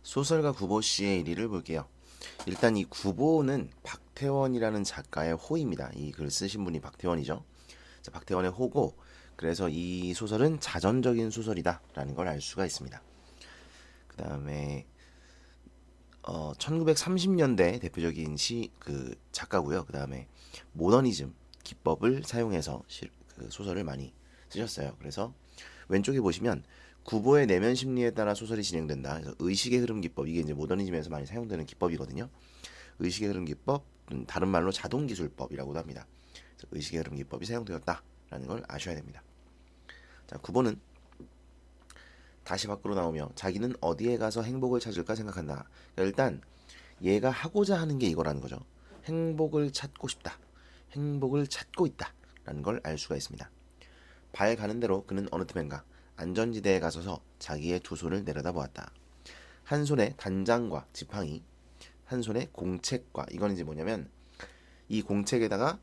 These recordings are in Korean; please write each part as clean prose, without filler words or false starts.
소설가 구보 씨의 일위를 볼게요. 일단 이 구보는 박태원이라는 작가의 호입니다. 이 글을 쓰신 분이 박태원이죠. 자, 박태원의 호고, 그래서 이 소설은 자전적인 소설이다라는 걸 알 수가 있습니다. 그 다음에 1930년대 대표적인 그 작가고요. 그 다음에 모더니즘 기법을 사용해서 그 소설을 많이 쓰셨어요. 그래서 왼쪽에 보시면 구보의 내면 심리에 따라 소설이 진행된다. 그래서 의식의 흐름 기법, 이게 이제 모더니즘에서 많이 사용되는 기법이거든요. 의식의 흐름 기법, 다른 말로 자동 기술법이라고도 합니다. 그래서 의식의 흐름 기법이 사용되었다라는 걸 아셔야 됩니다. 자, 구보는 다시 밖으로 나오며 자기는 어디에 가서 행복을 찾을까 생각한다. 그러니까 일단 얘가 하고자 하는 게 이거라는 거죠. 행복을 찾고 싶다. 행복을 찾고 있다. 라는 걸 알 수가 있습니다. 발 가는 대로 그는 어느 틈엔가 안전지대에 가서서 자기의 두 손을 내려다 보았다. 한 손에 단장과 지팡이, 한 손에 공책과, 이건 이제 뭐냐면 이 공책에다가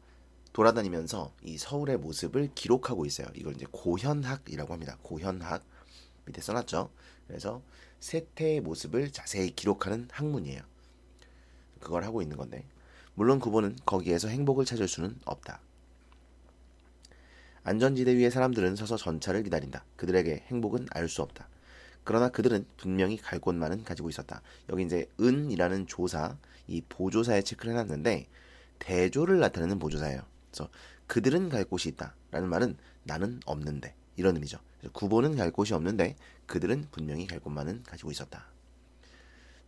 돌아다니면서 이 서울의 모습을 기록하고 있어요. 이걸 이제 고현학이라고 합니다. 고현학. 밑에 써놨죠. 그래서 세태의 모습을 자세히 기록하는 학문이에요. 그걸 하고 있는 건데, 물론 구보는 거기에서 행복을 찾을 수는 없다. 안전지대 위의 사람들은 서서 전차를 기다린다. 그들에게 행복은 알 수 없다. 그러나 그들은 분명히 갈 곳만은 가지고 있었다. 여기 이제 은이라는 조사, 이 보조사에 체크를 해놨는데 대조를 나타내는 보조사예요. 그래서 그들은 갈 곳이 있다 라는 말은 나는 없는데, 이런 의미죠. 구보는 갈 곳이 없는데 그들은 분명히 갈 곳만은 가지고 있었다.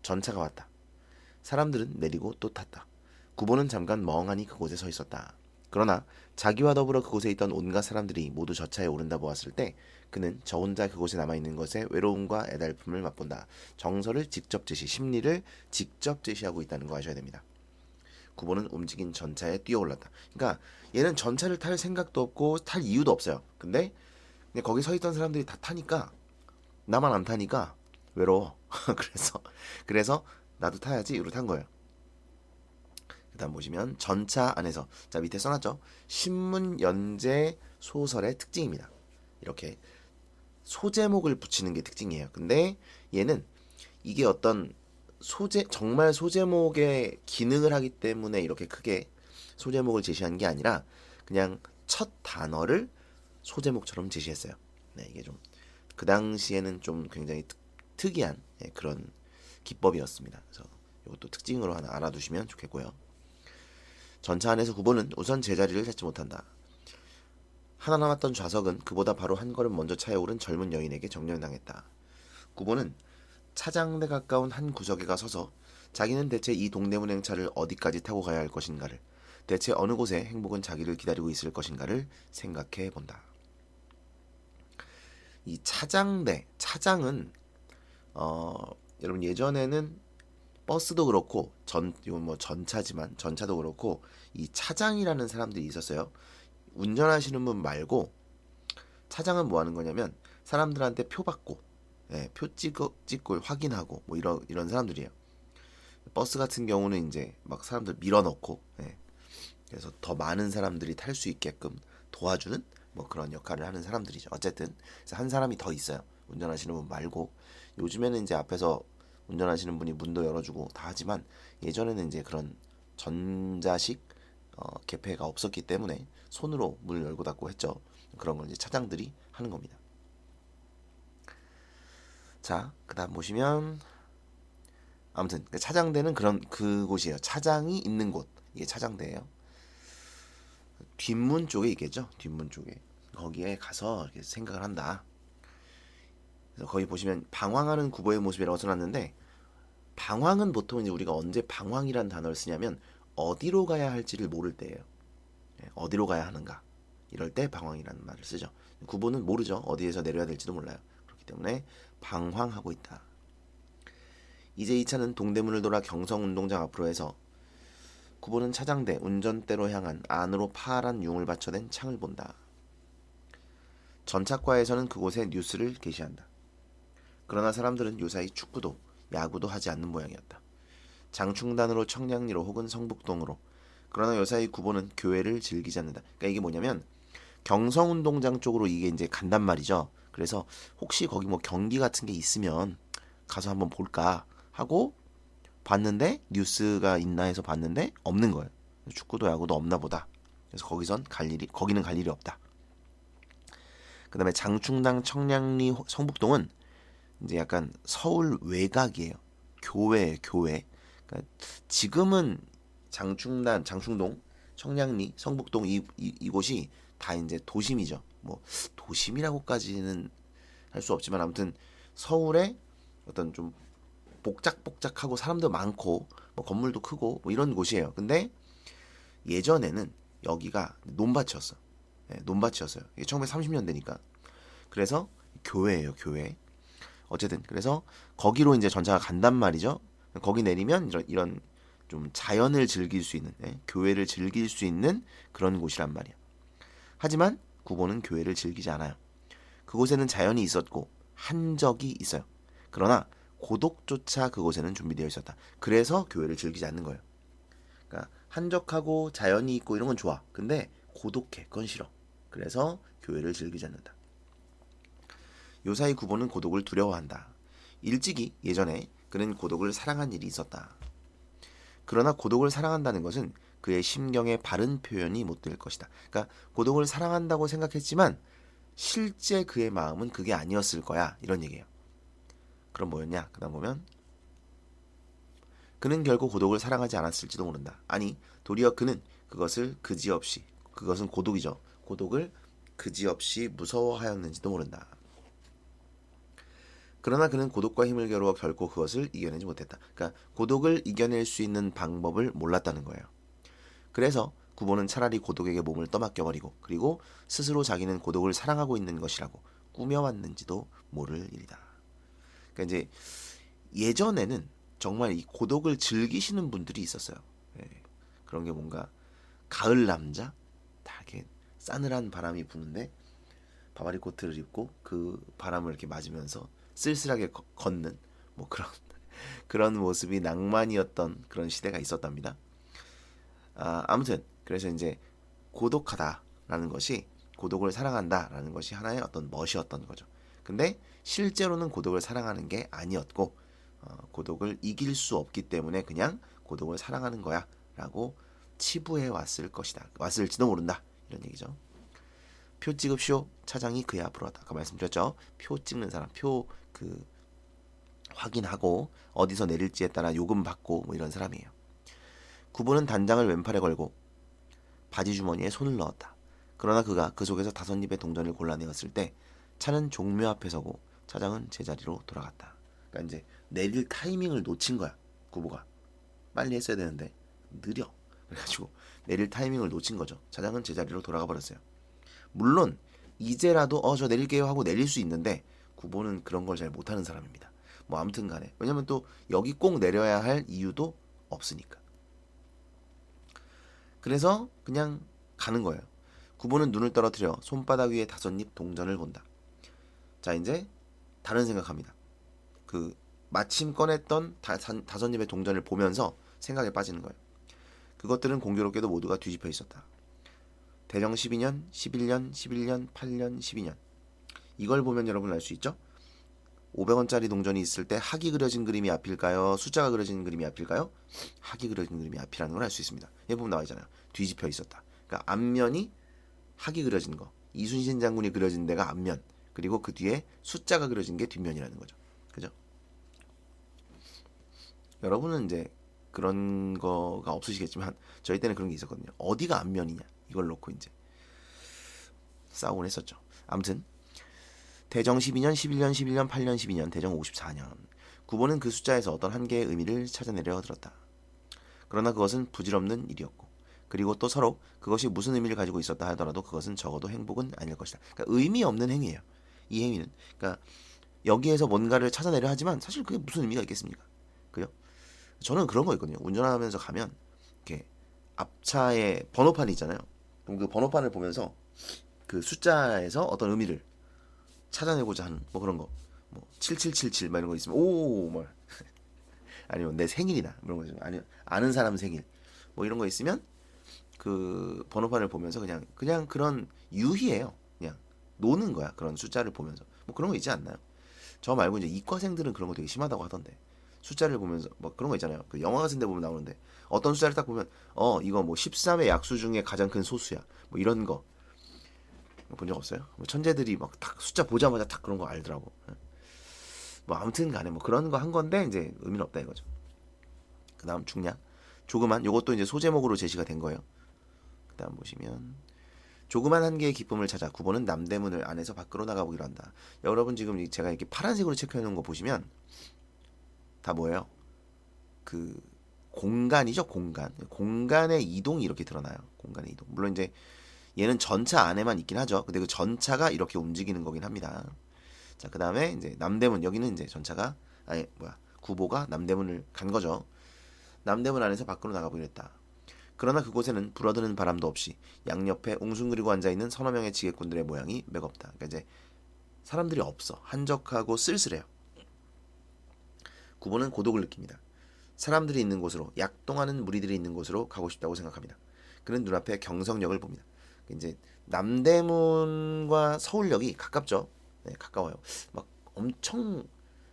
전차가 왔다. 사람들은 내리고 또 탔다. 구보는 잠깐 멍하니 그곳에 서 있었다. 그러나 자기와 더불어 그곳에 있던 온갖 사람들이 모두 저 차에 오른다 보았을 때 그는 저 혼자 그곳에 남아있는 것의 외로움과 애달픔을 맛본다. 정서를 직접 제시, 심리를 직접 제시하고 있다는 거 아셔야 됩니다. 구보는 움직인 전차에 뛰어올랐다. 그러니까 얘는 전차를 탈 생각도 없고 탈 이유도 없어요. 근데 그냥 거기 서 있던 사람들이 다 타니까 나만 안 타니까 외로워. 그래서 나도 타야지 이러고 탄 거예요. 그다음 보시면 전차 안에서, 자 밑에 써놨죠. 신문 연재 소설의 특징입니다. 이렇게 소제목을 붙이는 게 특징이에요. 근데 얘는 이게 어떤 정말 소제목의 기능을 하기 때문에 이렇게 크게 소제목을 제시한 게 아니라 그냥 첫 단어를 소제목처럼 제시했어요. 네, 이게 좀 그 당시에는 좀 굉장히 특이한, 그런 기법이었습니다. 그래서 이것도 특징으로 하나 알아두시면 좋겠고요. 전차 안에서 구보는 우선 제자리를 찾지 못한다. 하나 남았던 좌석은 그보다 바로 한 걸음 먼저 차에 오른 젊은 여인에게 정렬당했다. 구보는 차장대 가까운 한 구석에 가 서서 자기는 대체 이 동대문 행차를 어디까지 타고 가야 할 것인가를, 대체 어느 곳에 행복은 자기를 기다리고 있을 것인가를 생각해 본다. 이 차장은 여러분 예전에는 버스도 그렇고 이건 뭐 전차지만 전차도 그렇고 이 차장이라는 사람들이 있었어요. 운전하시는 분 말고 차장은 뭐 하는 거냐면 사람들한테 표 받고, 표 찍고 확인하고 뭐 이런 사람들이에요. 버스 같은 경우는 이제 막 사람들 밀어넣고, 그래서 더 많은 사람들이 탈 수 있게끔 도와주는 뭐 그런 역할을 하는 사람들이죠. 어쨌든 그래서 한 사람이 더 있어요. 운전하시는 분 말고. 요즘에는 이제 앞에서 운전하시는 분이 문도 열어주고 다 하지만 예전에는 이제 그런 전자식 개폐가 없었기 때문에 손으로 문을 열고 닫고 했죠. 그런 걸 이제 차장들이 하는 겁니다. 자, 그다음 보시면 아무튼 차장대는 그런 그곳이에요. 차장이 있는 곳, 이게 차장대예요. 뒷문 쪽에 있겠죠. 뒷문 쪽에 거기에 가서 이렇게 생각을 한다. 그래서 거기 보시면 방황하는 구보의 모습이라고 써놨는데, 방황은 보통 이제 우리가 언제 방황이라는 단어를 쓰냐면 어디로 가야 할지를 모를 때예요. 어디로 가야 하는가, 이럴 때 방황이라는 말을 쓰죠. 구보는 모르죠. 어디에서 내려야 될지도 몰라요. 그렇기 때문에 방황하고 있다. 이제 이 차는 동대문을 돌아 경성운동장 앞으로 해서 구보는 차장대 운전대로 향한 안으로 파란 융을 받쳐댄 창을 본다. 전차과에서는 그곳에 뉴스를 게시한다. 그러나 사람들은 요사이 축구도 야구도 하지 않는 모양이었다. 장충단으로 청량리로 혹은 성북동으로, 그러나 요사이 구보는 교회를 즐기지 않는다. 그러니까 이게 뭐냐면 경성운동장 쪽으로 이게 이제 간단 말이죠. 그래서 혹시 거기 뭐 경기 같은 게 있으면 가서 한번 볼까, 하고 봤는데 뉴스가 있나 해서 봤는데 없는 거예요. 축구도 야구도 없나 보다. 그래서 거기는 갈 일이 없다. 그다음에 장충당, 청량리, 성북동은 이제 약간 서울 외곽이에요. 교회. 그러니까 지금은 장충동, 청량리, 성북동 이곳이 다 이제 도심이죠. 뭐 도심이라고까지는 할 수 없지만 아무튼 서울의 어떤 좀 복작복작하고 사람도 많고 뭐 건물도 크고 뭐 이런 곳이에요. 근데 예전에는 여기가 논밭이었어. 네, 논밭이었어요. 이게 1930년대니까. 그래서 교회예요, 교회. 어쨌든 그래서 거기로 이제 전차가 간단 말이죠. 거기 내리면 이런 좀 자연을 즐길 수 있는, 교회를 즐길 수 있는 그런 곳이란 말이야. 하지만 구보는 교회를 즐기지 않아요. 그곳에는 자연이 있었고 한적이 있어요. 그러나 고독조차 그곳에는 준비되어 있었다. 그래서 교회를 즐기지 않는 거예요. 그러니까 한적하고 자연이 있고 이런 건 좋아. 근데 고독해. 그건 싫어. 그래서 교회를 즐기지 않는다. 요사이 구보는 고독을 두려워한다. 일찍이 예전에 그는 고독을 사랑한 일이 있었다. 그러나 고독을 사랑한다는 것은 그의 심경의 바른 표현이 못 될 것이다. 그러니까 고독을 사랑한다고 생각했지만 실제 그의 마음은 그게 아니었을 거야. 이런 얘기예요. 그럼 뭐였냐? 그 다음 보면 그는 결국 고독을 사랑하지 않았을지도 모른다. 아니, 도리어 그는 그것은 고독이죠. 고독을 그지없이 무서워하였는지도 모른다. 그러나 그는 고독과 힘을 겨루어 결코 그것을 이겨내지 못했다. 그러니까 고독을 이겨낼 수 있는 방법을 몰랐다는 거예요. 그래서 구보는 차라리 고독에게 몸을 떠맡겨버리고 그리고 스스로 자기는 고독을 사랑하고 있는 것이라고 꾸며왔는지도 모를 일이다. 그러니까 이제 예전에는 정말 이 고독을 즐기시는 분들이 있었어요. 예, 그런 게 뭔가 가을 남자 다 이렇게 싸늘한 바람이 부는데 바바리 코트를 입고 그 바람을 이렇게 맞으면서 쓸쓸하게 걷는 뭐 그런 모습이 낭만이었던 그런 시대가 있었답니다. 아무튼 그래서 이제 고독하다라는 것이 고독을 사랑한다라는 것이 하나의 어떤 멋이었던 거죠. 근데 실제로는 고독을 사랑하는 게 아니었고 고독을 이길 수 없기 때문에 그냥 고독을 사랑하는 거야 라고 치부해 왔을지도 모른다 이런 얘기죠. 표 찍읍쇼. 차장이 그의 앞으로 왔다. 아까 말씀드렸죠. 표 찍는 사람, 확인하고 어디서 내릴지에 따라 요금 받고 뭐 이런 사람이에요. 구보는 단장을 왼팔에 걸고 바지 주머니에 손을 넣었다. 그러나 그가 그 속에서 5입의 동전을 골라내었을 때 차는 종묘 앞에 서고 차장은 제자리로 돌아갔다. 그러니까 이제 내릴 타이밍을 놓친 거야. 구보가 빨리 했어야 되는데 느려. 그래가지고 내릴 타이밍을 놓친 거죠. 차장은 제자리로 돌아가 버렸어요. 물론 이제라도 저 내릴게요 하고 내릴 수 있는데 구보는 그런 걸 잘 못하는 사람입니다. 뭐 아무튼 간에 왜냐면 또 여기 꼭 내려야 할 이유도 없으니까. 그래서 그냥 가는 거예요. 구보는 눈을 떨어뜨려 손바닥 위에 5입 동전을 본다. 자, 이제 다른 생각합니다. 그 마침 꺼냈던 5입의 동전을 보면서 생각에 빠지는 거예요. 그것들은 공교롭게도 모두가 뒤집혀 있었다. 대정 12년, 11년, 11년, 8년, 12년. 이걸 보면 여러분 알 수 있죠? 500원짜리 동전이 있을 때 학이 그려진 그림이 앞일까요? 숫자가 그려진 그림이 앞일까요? 학이 그려진 그림이 앞이라는 걸 알 수 있습니다. 여기 보면 나와 있잖아요. 뒤집혀 있었다. 그러니까 앞면이 학이 그려진 거, 이순신 장군이 그려진 데가 앞면, 그리고 그 뒤에 숫자가 그려진 게 뒷면이라는 거죠. 그죠? 여러분은 이제 그런 거가 없으시겠지만 저희 때는 그런 게 있었거든요. 어디가 앞면이냐 이걸 놓고 이제 싸우곤 했었죠. 아무튼 대정 12년, 11년, 11년, 8년, 12년, 대정 54년. 구보는 그 숫자에서 어떤 한 개의 의미를 찾아내려 들었다. 그러나 그것은 부질없는 일이었고 그리고 또 서로 그것이 무슨 의미를 가지고 있었다 하더라도 그것은 적어도 행복은 아닐 것이다. 그러니까 의미 없는 행위예요. 이 행위는. 그러니까 여기에서 뭔가를 찾아내려 하지만 사실 그게 무슨 의미가 있겠습니까? 그죠? 저는 그런 거 있거든요. 운전하면서 가면 이렇게 앞차에 번호판이 있잖아요. 그럼 그 번호판을 보면서 그 숫자에서 어떤 의미를 찾아내고자 하는 뭐 그런 거, 뭐 7777 막 이런 거 있으면 뭐 아니면 내 생일이나 뭐 이런 거 있으면 아는 사람 생일 뭐 이런 거 있으면 그 번호판을 보면서 그냥 그런 유희예요. 그냥 노는 거야. 그런 숫자를 보면서 뭐 그런 거 있지 않나요? 저 말고 이제 이과생들은 그런 거 되게 심하다고 하던데 숫자를 보면서 뭐 그런 거 있잖아요. 그 영화 같은 데 보면 나오는데 어떤 숫자를 딱 보면 이거 뭐 13의 약수 중에 가장 큰 소수야. 뭐 이런 거 본 적 없어요? 뭐 천재들이 막 딱 숫자 보자마자 딱 그런 거 알더라고. 뭐 아무튼 간에 뭐 그런 거 한 건데 이제 의미는 없다 이거죠. 그다음 중량. 조그만 요것도 이제 소제목으로 제시가 된 거예요. 그다음 보시면 조그만 한 개의 기쁨을 찾아 구보는 남대문을 안에서 밖으로 나가보기로 한다. 여러분 지금 제가 이렇게 파란색으로 체크해 놓은 거 보시면 다 뭐예요? 그 공간이죠, 공간. 공간의 이동이 이렇게 드러나요. 공간의 이동. 물론 이제 얘는 전차 안에만 있긴 하죠. 근데 그 전차가 이렇게 움직이는 거긴 합니다. 자, 그다음에 이제 남대문 여기는 이제 전차가 아니 뭐야 구보가 남대문을 간 거죠. 남대문 안에서 밖으로 나가보기로 했다. 그러나 그곳에는 불어드는 바람도 없이 양옆에 웅숭그리고 앉아있는 서너 명의 지게꾼들의 모양이 맥없다. 그러니까 이제 사람들이 없어. 한적하고 쓸쓸해요. 구보는 고독을 느낍니다. 사람들이 있는 곳으로, 약동하는 무리들이 있는 곳으로 가고 싶다고 생각합니다. 그는 눈앞에 경성역을 봅니다. 이제 남대문과 서울역이 가깝죠. 네, 가까워요. 막 엄청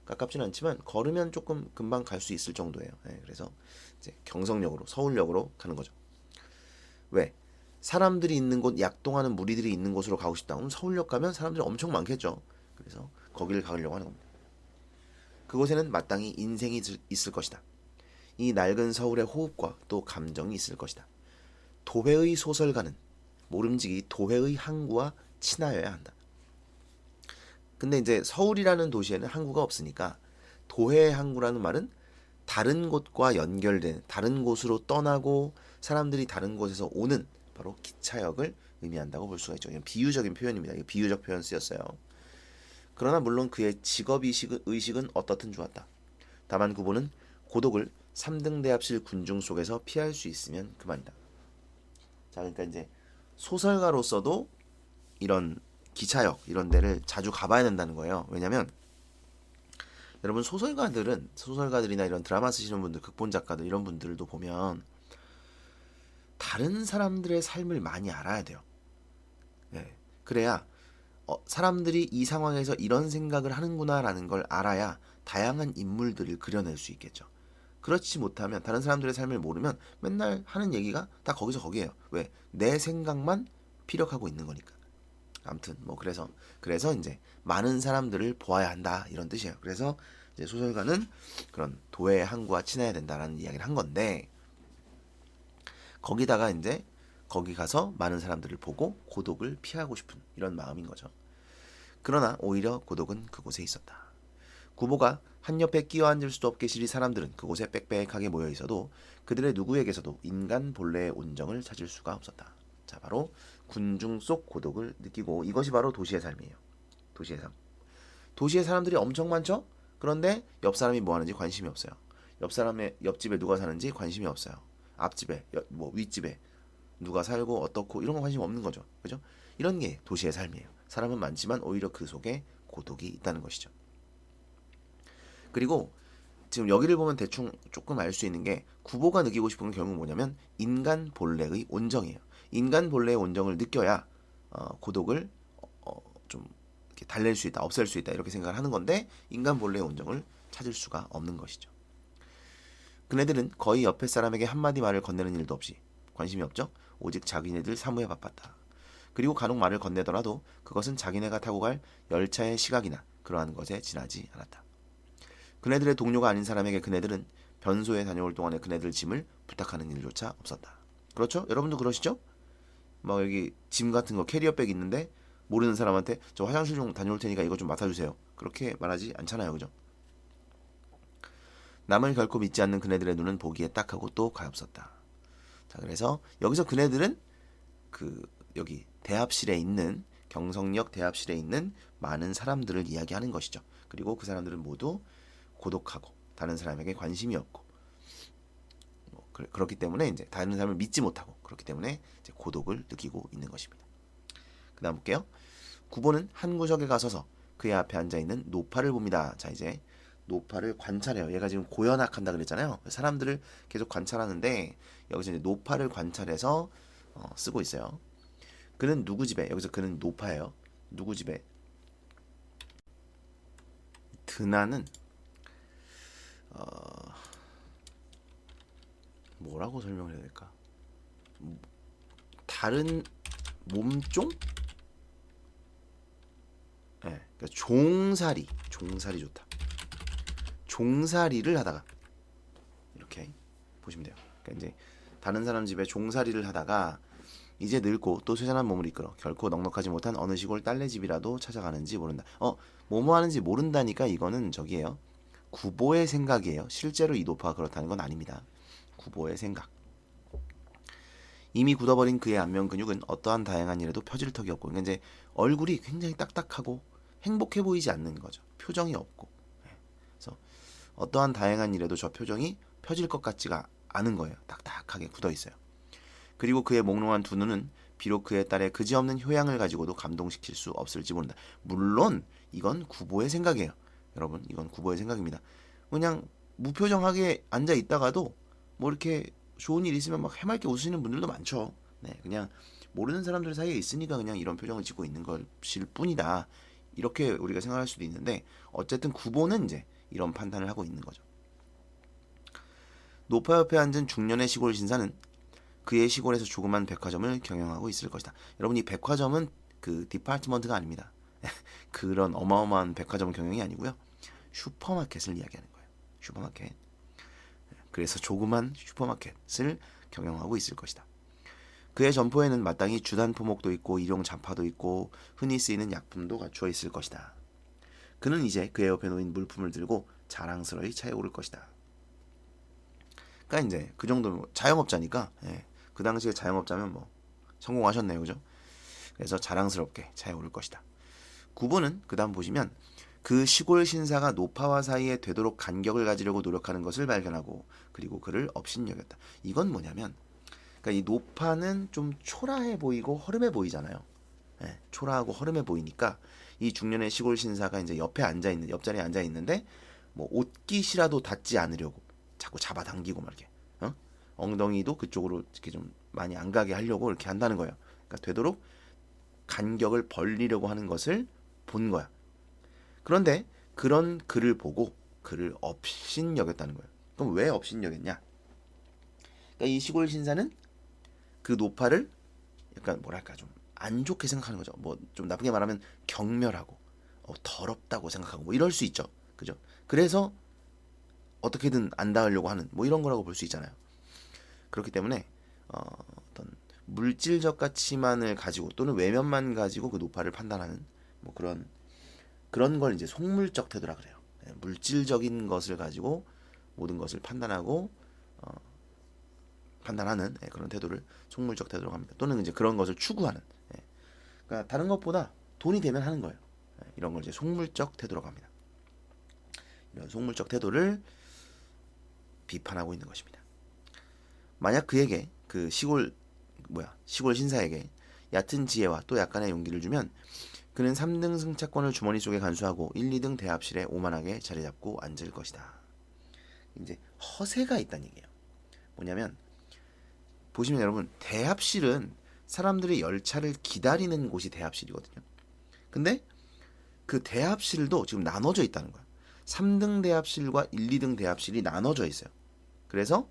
가깝지는 않지만 걸으면 조금 금방 갈 수 있을 정도예요. 네, 그래서 이제 경성역으로, 서울역으로 가는 거죠. 왜? 사람들이 있는 곳, 약동하는 무리들이 있는 곳으로 가고 싶다. 그럼 서울역 가면 사람들이 엄청 많겠죠. 그래서 거기를 가려고 하는 겁니다. 그곳에는 마땅히 인생이 있을 것이다. 이 낡은 서울의 호흡과 또 감정이 있을 것이다. 도회의 소설가는 모름지기 도회의 항구와 친하여야 한다. 근데 이제 서울이라는 도시에는 항구가 없으니까 도회의 항구라는 말은 다른 곳과 연결된 다른 곳으로 떠나고 사람들이 다른 곳에서 오는 바로 기차역을 의미한다고 볼 수가 있죠. 이건 비유적인 표현입니다. 이거 비유적 표현 쓰였어요. 그러나 물론 그의 의식은 어떻든 좋았다. 다만 구보는 고독을 3등 대합실 군중 속에서 피할 수 있으면 그만이다. 자, 그러니까 이제 소설가로서도 이런 기차역 이런 데를 자주 가봐야 된다는 거예요. 왜냐면 여러분 소설가들이나 이런 드라마 쓰시는 분들, 극본 작가들 이런 분들도 보면 다른 사람들의 삶을 많이 알아야 돼요. 네. 그래야 사람들이 이 상황에서 이런 생각을 하는구나라는 걸 알아야 다양한 인물들을 그려낼 수 있겠죠. 그렇지 못하면 다른 사람들의 삶을 모르면 맨날 하는 얘기가 다 거기서 거기에요. 왜? 내 생각만 피력하고 있는 거니까. 아무튼 뭐 그래서 이제 많은 사람들을 보아야 한다 이런 뜻이에요. 그래서 이제 소설가는 그런 도의 항구와 친해야 된다라는 이야기를 한 건데 거기다가 이제 거기 가서 많은 사람들을 보고 고독을 피하고 싶은 이런 마음인 거죠. 그러나 오히려 고독은 그곳에 있었다. 구보가 한 옆에 끼어 앉을 수도 없게 시리 사람들은 그곳에 빽빽하게 모여 있어도 그들의 누구에게서도 인간 본래의 온정을 찾을 수가 없었다. 자, 바로 군중 속 고독을 느끼고 이것이 바로 도시의 삶이에요. 도시의 삶. 도시의 사람들이 엄청 많죠? 그런데 옆 사람이 뭐 하는지 관심이 없어요. 옆집에 누가 사는지 관심이 없어요. 앞집에 뭐 윗집에 누가 살고 어떻고 이런 거 관심 없는 거죠. 그죠? 이런 게 도시의 삶이에요. 사람은 많지만 오히려 그 속에 고독이 있다는 것이죠. 그리고 지금 여기를 보면 대충 조금 알 수 있는 게 구보가 느끼고 싶은 건 결국 뭐냐면 인간 본래의 온정이에요. 인간 본래의 온정을 느껴야 고독을 좀 이렇게 달랠 수 있다, 없앨 수 있다 이렇게 생각을 하는 건데 인간 본래의 온정을 찾을 수가 없는 것이죠. 그네들은 거의 옆에 사람에게 한마디 말을 건네는 일도 없이 관심이 없죠. 오직 자기네들 사무에 바빴다. 그리고 간혹 말을 건네더라도 그것은 자기네가 타고 갈 열차의 시각이나 그러한 것에 지나지 않았다. 그네들의 동료가 아닌 사람에게 그네들은 변소에 다녀올 동안에 그네들 짐을 부탁하는 일조차 없었다. 그렇죠? 여러분도 그러시죠? 막 여기 짐 같은 거 캐리어백 있는데 모르는 사람한테 저 화장실 좀 다녀올 테니까 이거 좀 맡아주세요. 그렇게 말하지 않잖아요. 그죠? 남을 결코 믿지 않는 그네들의 눈은 보기에 딱하고 또 가엾었다. 자, 그래서 여기서 그네들은 여기 대합실에 있는 경성역 대합실에 있는 많은 사람들을 이야기하는 것이죠. 그리고 그 사람들은 모두 고독하고 다른 사람에게 관심이 없고 그렇기 때문에 이제 다른 사람을 믿지 못하고 그렇기 때문에 이제 고독을 느끼고 있는 것입니다. 그다음 볼게요. 구보는 한 구석에 가서서 그의 앞에 앉아 있는 노파를 봅니다. 자, 이제 노파를 관찰해요. 얘가 지금 고연학한다 그랬잖아요. 사람들을 계속 관찰하는데 여기서 이제 노파를 관찰해서 쓰고 있어요. 그는 누구 집에 여기서 그는 노파예요. 누구 집에 드나는 뭐라고 설명을 해야 될까? 다른 몸종? 네, 그러니까 종살이 좋다. 종살이를 하다가 이렇게 보시면 돼요. 그러니까 이제 다른 사람 집에 종살이를 하다가 이제 늙고 또 쇠잔한 몸을 이끌어 결코 넉넉하지 못한 어느 시골 딸내 집이라도 찾아가는지 모른다. 뭐뭐 하는지 모른다니까 이거는 저기예요. 구보의 생각이에요. 실제로 이 노파가 그렇다는 건 아닙니다. 구보의 생각. 이미 굳어버린 그의 안면 근육은 어떠한 다양한 일에도 펴질 턱이 없고, 그러니까 이제 얼굴이 굉장히 딱딱하고 행복해 보이지 않는 거죠. 표정이 없고. 그래서 어떠한 다양한 일에도 저 표정이 펴질 것 같지가 않은 거예요. 딱딱하게 굳어 있어요. 그리고 그의 몽롱한 두 눈은 비록 그의 딸의 그지없는 효양을 가지고도 감동시킬 수 없을지 모른다. 물론 이건 구보의 생각이에요. 여러분, 이건 구보의 생각입니다. 그냥 무표정하게 앉아 있다가도 뭐 이렇게 좋은 일 있으면 막 해맑게 웃으시는 분들도 많죠. 네, 그냥 모르는 사람들 사이에 있으니까 그냥 이런 표정을 짓고 있는 것일 뿐이다. 이렇게 우리가 생각할 수도 있는데, 어쨌든 구보는 이제 이런 판단을 하고 있는 거죠. 노파 옆에 앉은 중년의 시골 신사는 그의 시골에서 조그만 백화점을 경영하고 있을 것이다. 여러분, 이 백화점은 그 디파트먼트가 아닙니다. 그런 어마어마한 백화점 경영이 아니고요. 슈퍼마켓을 이야기하는 거예요. 슈퍼마켓. 그래서 조그만 슈퍼마켓을 경영하고 있을 것이다. 그의 점포에는 마땅히 주단 포목도 있고 일용 잡화도 있고 흔히 쓰이는 약품도 갖추어 있을 것이다. 그는 이제 그의 옆에 놓인 물품을 들고 자랑스러이 차에 오를 것이다. 그러니까 이제 그 정도 자영업자니까, 그 당시에 자영업자면 뭐 성공하셨네요, 그죠? 그래서 자랑스럽게 차에 오를 것이다. 구보는 그 다음 보시면 그 시골 신사가 노파와 사이에 되도록 간격을 가지려고 노력하는 것을 발견하고 그리고 그를 업신여겼다. 이건 뭐냐면, 그러니까 이 노파는 좀 초라해 보이고 허름해 보이잖아요. 초라하고 허름해 보이니까 이 중년의 시골 신사가 이제 옆자리에 앉아 있는데 뭐 옷깃이라도 닿지 않으려고 자꾸 잡아당기고 막 이렇게 엉덩이도 그쪽으로 이렇게 좀 많이 안 가게 하려고 이렇게 한다는 거예요. 그러니까 되도록 간격을 벌리려고 하는 것을 본 거야. 그런데 그런 그를 보고 그를 업신여겼다는 거예요. 그럼 왜 업신여겼냐? 그러니까 이 시골 신사는 그 노파를 약간 뭐랄까 좀 안 좋게 생각하는 거죠. 뭐 좀 나쁘게 말하면 경멸하고 더럽다고 생각하고 뭐 이럴 수 있죠. 그죠? 그래서 어떻게든 안 닿으려고 하는 뭐 이런 거라고 볼 수 있잖아요. 그렇기 때문에 어떤 물질적 가치만을 가지고 또는 외면만 가지고 그 노파를 판단하는 뭐 그런 걸 이제 속물적 태도라 그래요. 물질적인 것을 가지고 모든 것을 판단하고 판단하는 그런 태도를 속물적 태도라고 합니다. 또는 이제 그런 것을 추구하는. 그러니까 다른 것보다 돈이 되면 하는 거예요. 이런 걸 이제 속물적 태도라고 합니다. 이런 속물적 태도를 비판하고 있는 것입니다. 만약 그에게 그 시골 신사에게 얕은 지혜와 또 약간의 용기를 주면 그는 3등 승차권을 주머니 속에 간수하고 1, 2등 대합실에 오만하게 자리 잡고 앉을 것이다. 이제 허세가 있다는 얘기예요. 뭐냐면 보시면 여러분, 대합실은 사람들이 열차를 기다리는 곳이 대합실이거든요. 근데 그 대합실도 지금 나눠져 있다는 거야. 3등 대합실과 1, 2등 대합실이 나눠져 있어요. 그래서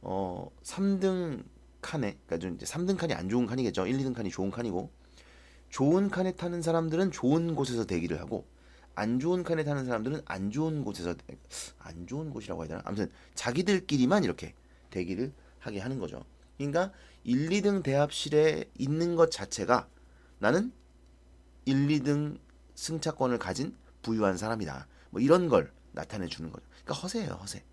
3등 칸에, 그러니까 이제 3등 칸이 안 좋은 칸이겠죠. 1, 2등 칸이 좋은 칸이고, 좋은 칸에 타는 사람들은 좋은 곳에서 대기를 하고 안 좋은 칸에 타는 사람들은 안 좋은 곳에서, 안 좋은 곳이라고 해야 되나? 아무튼 자기들끼리만 이렇게 대기를 하게 하는 거죠. 그러니까 1, 2등 대합실에 있는 것 자체가 나는 1, 2등 승차권을 가진 부유한 사람이다. 뭐 이런 걸 나타내 주는 거죠. 그러니까 허세예요, 허세.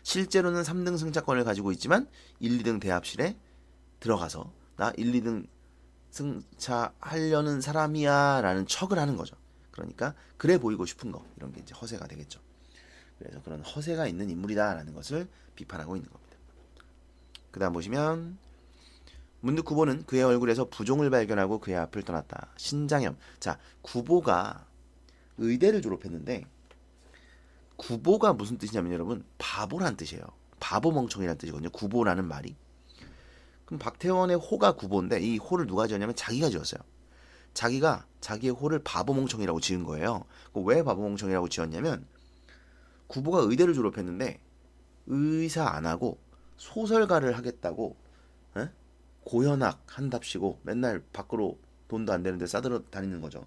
실제로는 3등 승차권을 가지고 있지만 1, 2등 대합실에 들어가서 나 1, 2등 승차하려는 사람이야 라는 척을 하는 거죠. 그러니까 그래 보이고 싶은 거, 이런 게 이제 허세가 되겠죠. 그래서 그런 허세가 있는 인물이다 라는 것을 비판하고 있는 겁니다. 그 다음 보시면 문득 구보는 그의 얼굴에서 부종을 발견하고 그의 앞을 떠났다. 신장염. 자, 구보가 의대를 졸업했는데 구보가 무슨 뜻이냐면 여러분, 바보란 뜻이에요. 바보 멍청이란 뜻이거든요. 구보라는 말이. 그럼 박태원의 호가 구보인데 이 호를 누가 지었냐면 자기가 지었어요. 자기가 자기의 호를 바보 멍청이라고 지은 거예요. 왜 바보 멍청이라고 지었냐면 구보가 의대를 졸업했는데 의사 안 하고 소설가를 하겠다고 에? 고현학 한답시고 맨날 밖으로 돈도 안 되는데 싸들어 다니는 거죠.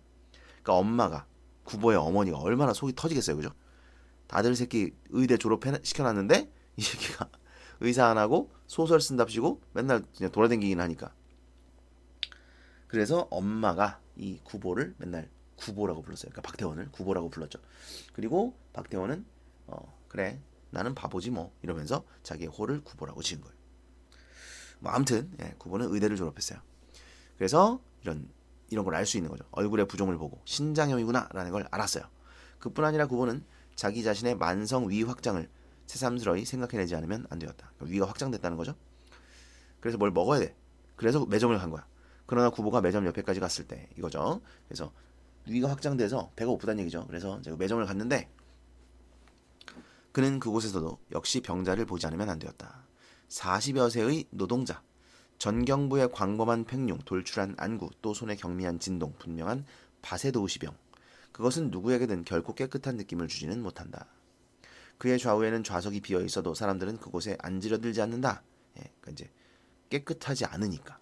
그러니까 엄마가 구보의 어머니가 얼마나 속이 터지겠어요, 그죠? 아들 새끼 의대 졸업시켜놨는데 이 새끼가 의사 안 하고 소설 쓴답시고 맨날 그냥 돌아다니긴 하니까. 그래서 엄마가 이 구보를 맨날 구보라고 불렀어요. 그러니까 박태원을 구보라고 불렀죠. 그리고 박태원은 그래 나는 바보지 뭐 이러면서 자기의 호를 구보라고 지은 거예요. 뭐 아무튼 구보는 의대를 졸업했어요. 그래서 이런 걸 알 수 있는 거죠. 얼굴의 부종을 보고 신장염이구나라는 걸 알았어요. 그뿐 아니라 구보는 자기 자신의 만성 위 확장을 새삼스러이 생각해내지 않으면 안 되었다. 그러니까 위가 확장됐다는 거죠. 그래서 뭘 먹어야 돼. 그래서 매점을 간 거야. 그러나 구보가 매점 옆에까지 갔을 때 이거죠. 그래서 위가 확장돼서 배가 고프다는 얘기죠. 그래서 제가 매점을 갔는데 그는 그곳에서도 역시 병자를 보지 않으면 안 되었다. 40여 세의 노동자, 전경부의 광범한 팽룡, 돌출한 안구, 또 손에 경미한 진동, 분명한 바세도우시병. 그것은 누구에게든 결코 깨끗한 느낌을 주지는 못한다. 그의 좌우에는 좌석이 비어 있어도 사람들은 그곳에 앉으려 들지 않는다. 그러니까 이제 깨끗하지 않으니까.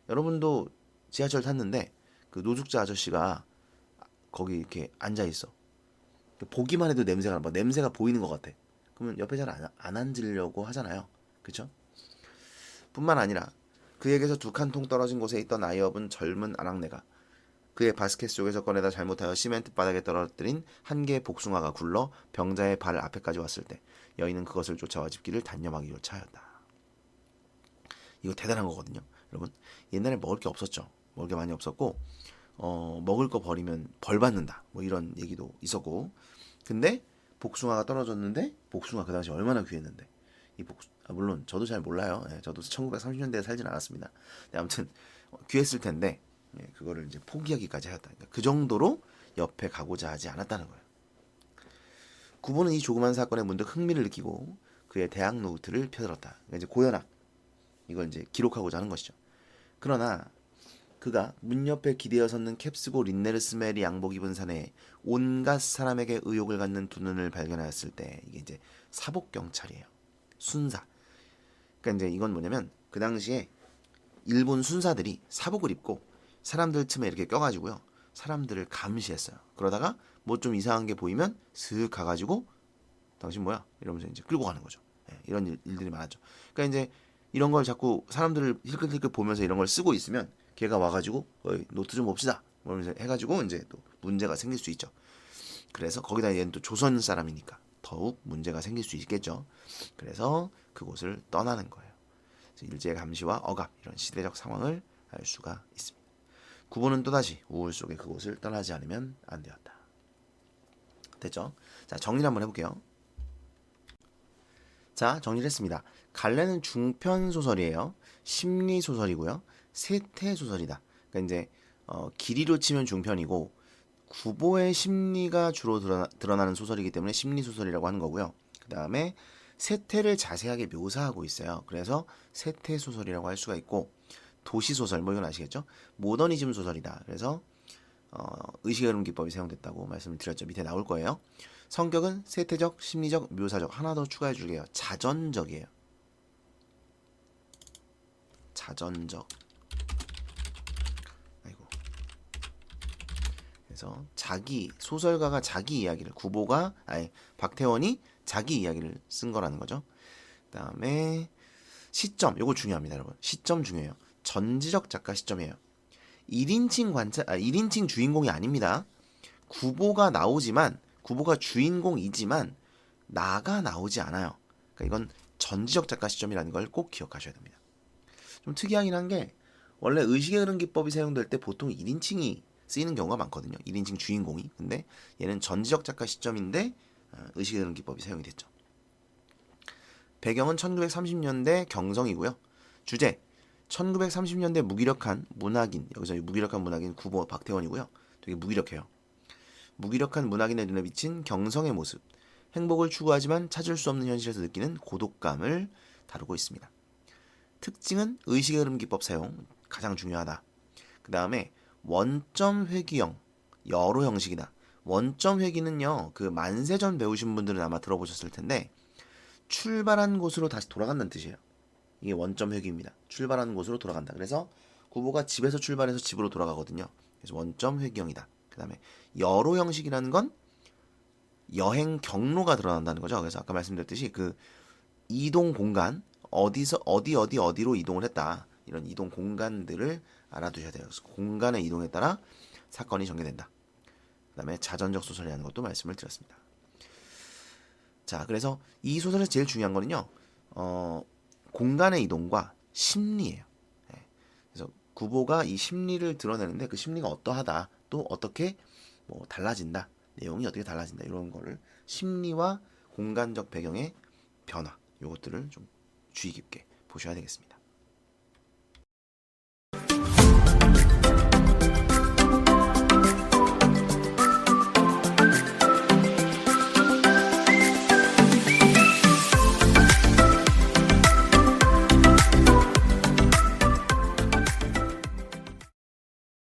여러분도 지하철 탔는데 그 노숙자 아저씨가 거기 이렇게 앉아 있어. 보기만 해도 냄새가 보이는 것 같아. 그러면 옆에 잘 안 앉으려고 하잖아요. 그쵸? 뿐만 아니라 그에게서 2칸통 떨어진 곳에 있던 아이업은 젊은 아낙네가 그의 바스켓 속에서 꺼내다 잘못하여 시멘트 바닥에 떨어뜨린 한 개의 복숭아가 굴러 병자의 발 앞에까지 왔을 때 여인은 그것을 쫓아와 집기를 단념하기조차 하였다. 이거 대단한 거거든요. 여러분 옛날에 먹을 게 없었죠. 먹을 게 많이 없었고 먹을 거 버리면 벌 받는다. 뭐 이런 얘기도 있었고 근데 복숭아가 떨어졌는데 복숭아 그 당시 얼마나 귀했는데 물론 저도 잘 몰라요. 저도 1930년대에 살진 않았습니다. 아무튼 귀했을 텐데 그거를 이제 포기하기까지 하였다. 그러니까 그 정도로 옆에 가고자 하지 않았다는 거예요. 구보는 이 조그만 사건에 문득 흥미를 느끼고 그의 대학 노트를 펴들었다. 그러니까 이제 고연학 이걸 이제 기록하고자 하는 것이죠. 그러나 그가 문 옆에 기대어 섰는 캡쓰고 린네르스멜이 양복 입은 사내에 온갖 사람에게 의욕을 갖는 두 눈을 발견하였을 때 이게 이제 사복 경찰이에요. 순사. 그러니까 이제 이건 뭐냐면 그 당시에 일본 순사들이 사복을 입고 사람들 틈에 이렇게 껴가지고요. 사람들을 감시했어요. 그러다가 뭐 좀 이상한 게 보이면 슥 가가지고 당신 뭐야? 이러면서 이제 끌고 가는 거죠. 이런 일들이 많았죠. 그러니까 이제 이런 걸 자꾸 사람들을 힐끗힐끗 보면서 이런 걸 쓰고 있으면 걔가 와가지고 노트 좀 봅시다. 그러면서 해가지고 이제 또 문제가 생길 수 있죠. 그래서 거기다 얘는 또 조선 사람이니까 더욱 문제가 생길 수 있겠죠. 그래서 그곳을 떠나는 거예요. 일제 감시와 억압 이런 시대적 상황을 알 수가 있습니다. 구보는 또다시 우울 속에 그곳을 떠나지 않으면 안 되었다. 됐죠? 자, 정리를 한번 해볼게요. 자, 정리를 했습니다. 갈래는 중편 소설이에요. 심리 소설이고요. 세태 소설이다. 그러니까 이제 길이로 치면 중편이고 구보의 심리가 주로 드러나는 소설이기 때문에 심리 소설이라고 하는 거고요. 그 다음에 세태를 자세하게 묘사하고 있어요. 그래서 세태 소설이라고 할 수가 있고 도시 소설 뭐 이건 아시겠죠? 모더니즘 소설이다. 그래서 의식의 흐름 기법이 사용됐다고 말씀을 드렸죠. 밑에 나올 거예요. 성격은 세태적, 심리적, 묘사적. 하나 더 추가해 줄게요. 자전적이에요. 자전적. 아이고. 그래서 소설가가 자기 이야기를 박태원이 자기 이야기를 쓴 거라는 거죠. 그다음에 시점, 요거 중요합니다, 여러분. 시점 중요해요. 전지적 작가 시점이에요. 1인칭 주인공이 아닙니다. 구보가 주인공이지만 나가 나오지 않아요. 그러니까 이건 전지적 작가 시점이라는 걸 꼭 기억하셔야 됩니다. 좀 특이하긴 한 게 원래 의식의 흐름 기법이 사용될 때 보통 1인칭이 쓰이는 경우가 많거든요. 1인칭 주인공이. 근데 얘는 전지적 작가 시점인데 의식의 흐름 기법이 사용이 됐죠. 배경은 1930년대 경성이고요. 주제 1930년대 무기력한 문학인, 여기서 무기력한 문학인 구보 박태원이고요. 되게 무기력해요. 무기력한 문학인의 눈에 비친 경성의 모습, 행복을 추구하지만 찾을 수 없는 현실에서 느끼는 고독감을 다루고 있습니다. 특징은 의식의 흐름 기법 사용, 가장 중요하다. 그 다음에 원점 회귀형, 여로 형식이다. 원점 회귀는요, 그 만세전 배우신 분들은 아마 들어보셨을 텐데, 출발한 곳으로 다시 돌아간다는 뜻이에요. 이게 원점 회귀입니다. 출발한 곳으로 돌아간다. 그래서 구보가 집에서 출발해서 집으로 돌아가거든요. 그래서 원점 회귀형이다. 그 다음에 여로 형식이라는 건 여행 경로가 드러난다는 거죠. 그래서 아까 말씀드렸듯이 그 이동 공간, 어디서 어디로 이동을 했다. 이런 이동 공간들을 알아두셔야 돼요. 그래서 공간의 이동에 따라 사건이 전개된다. 그 다음에 자전적 소설이라는 것도 말씀을 드렸습니다. 자, 그래서 이 소설에서 제일 중요한 거는요, 공간의 이동과 심리예요. 예. 그래서 구보가 이 심리를 드러내는데 그 심리가 어떠하다, 또 어떻게 뭐 달라진다, 내용이 어떻게 달라진다, 이런 거를 심리와 공간적 배경의 변화, 요것들을 좀 주의 깊게 보셔야 되겠습니다.